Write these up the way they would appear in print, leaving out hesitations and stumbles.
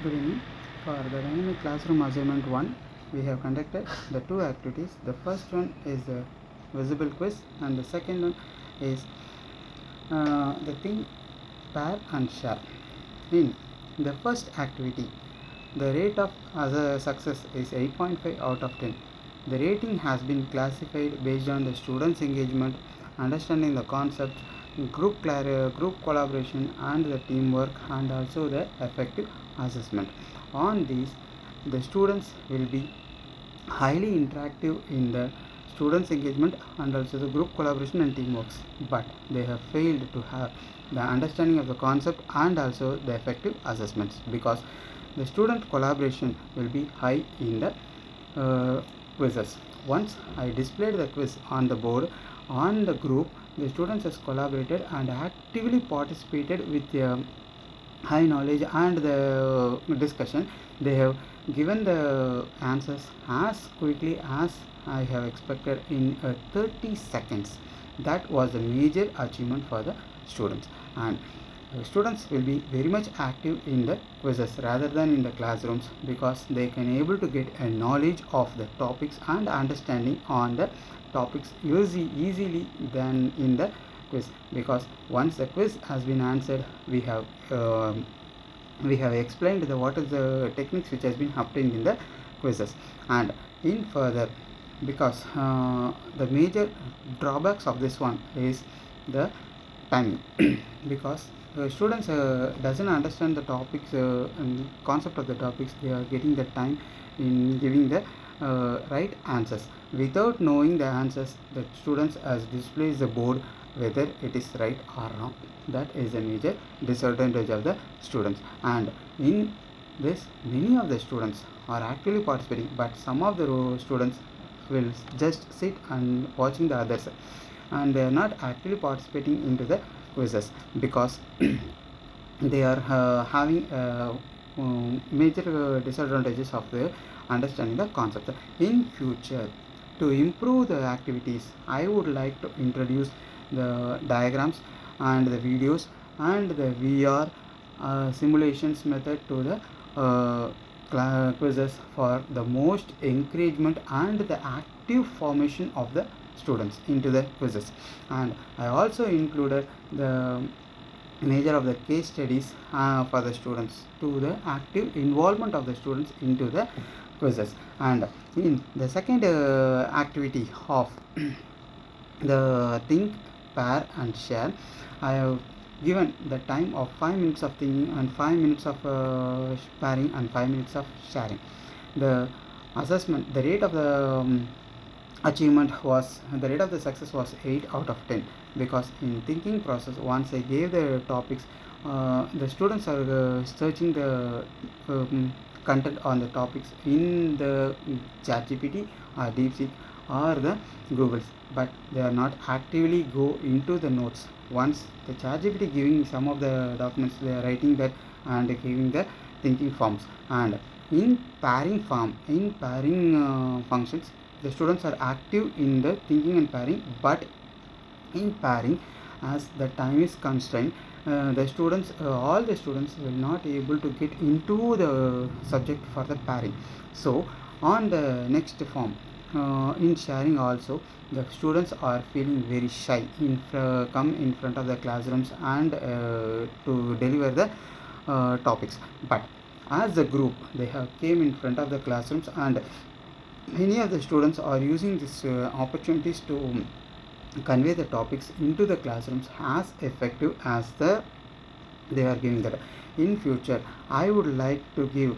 Good evening. For the dynamic classroom assignment 1, we have conducted the two activities. The first one is the visible quiz, and the second one is the think, pair, and share. In the first activity, the rate of success is 8.5 out of 10. The rating has been classified based on the students' engagement, understanding the concepts, group collaboration, and the teamwork, and also the effective assessment. On these, the students will be highly interactive in the students engagement and also the group collaboration and teamwork, but they have failed to have the understanding of the concept and also the effective assessments, because the student collaboration will be high in the quizzes. Once I displayed the quiz on the board on the group, the students has collaborated and actively participated with high knowledge and the discussion. They have given the answers as quickly as I have expected in 30 seconds. That was a major achievement for the students, and students will be very much active in the quizzes rather than in the classrooms, because they can able to get a knowledge of the topics and understanding on the topics easily than in the quiz, because once the quiz has been answered, we have explained the what is the techniques which has been obtained in the quizzes. And in further, because the major drawbacks of this one is the timing because students doesn't understand the topics and concept of the topics. They are getting the time in giving the right answers without knowing the answers. The students as displays the board whether it is right or wrong. That is a major disadvantage of the students, and in this many of the students are actually participating, but some of the students will just sit and watching the others, and they are not actually participating into the quizzes, because they are having major disadvantages of the understanding the concept. In future, to improve the activities, I would like to introduce the diagrams and the videos and the VR simulations method to the quizzes for the most encouragement and the active formation of the students into the quizzes. And I also included the nature of the case studies for the students to the active involvement of the students into the quizzes. And in the second activity of the think, pair, and share, I have given the time of 5 minutes of thinking and 5 minutes of pairing and 5 minutes of sharing. The assessment, the rate of the the rate of the success was 8 out of 10, because in thinking process, once I gave the topics, the students are searching the content on the topics in the ChatGPT or DeepSeek or the Googles, but they are not actively go into the notes. Once the ChatGPT giving some of the documents, they are writing that and giving the thinking forms. And in pairing functions, the students are active in the thinking and pairing, but in pairing, as the time is constrained, all the students will not able to get into the subject for the pairing. So on the next form, in sharing also, the students are feeling very shy in come in front of the classrooms and to deliver the topics, but as a group they have came in front of the classrooms, and many of the students are using these opportunities to convey the topics into the classrooms as effective as they are giving that. In future, I would like to give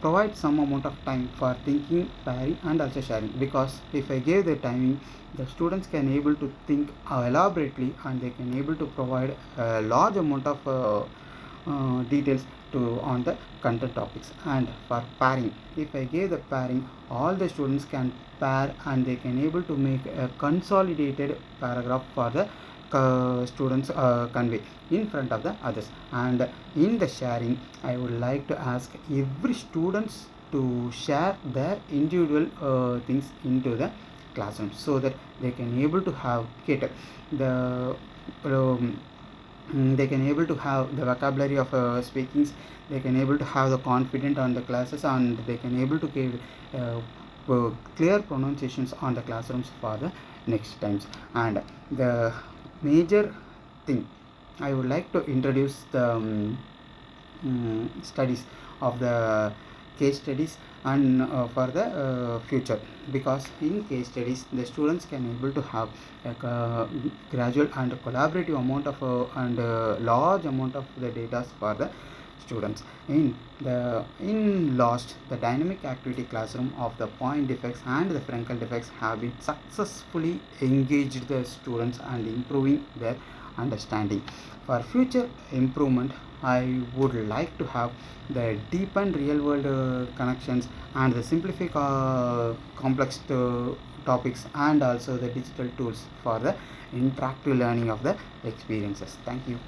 provide some amount of time for thinking, pairing, and also sharing, because if I give the timing, the students can able to think elaborately, and they can able to provide a large amount of details to on the content topics. And for pairing, if I give the pairing, all the students can pair and they can able to make a consolidated paragraph for the students convey in front of the others. And in the sharing, I would like to ask every students to share their individual things into the classroom, so that they can able to have get the they can able to have the vocabulary of speakings. They can able to have the confident on the classes, and they can able to give clear pronunciations on the classrooms for the next times. And the major thing I would like to introduce the studies of the case studies, and for the future, because in case studies the students can able to have like a gradual and collaborative amount of and large amount of the data for the students. In last, the dynamic activity classroom of the point defects and the Frankel defects have been successfully engaged the students and improving their understanding. For future improvement, I would like to have the deepened real world connections, and the simplify complex topics, and also the digital tools for the interactive learning of the experiences. Thank you.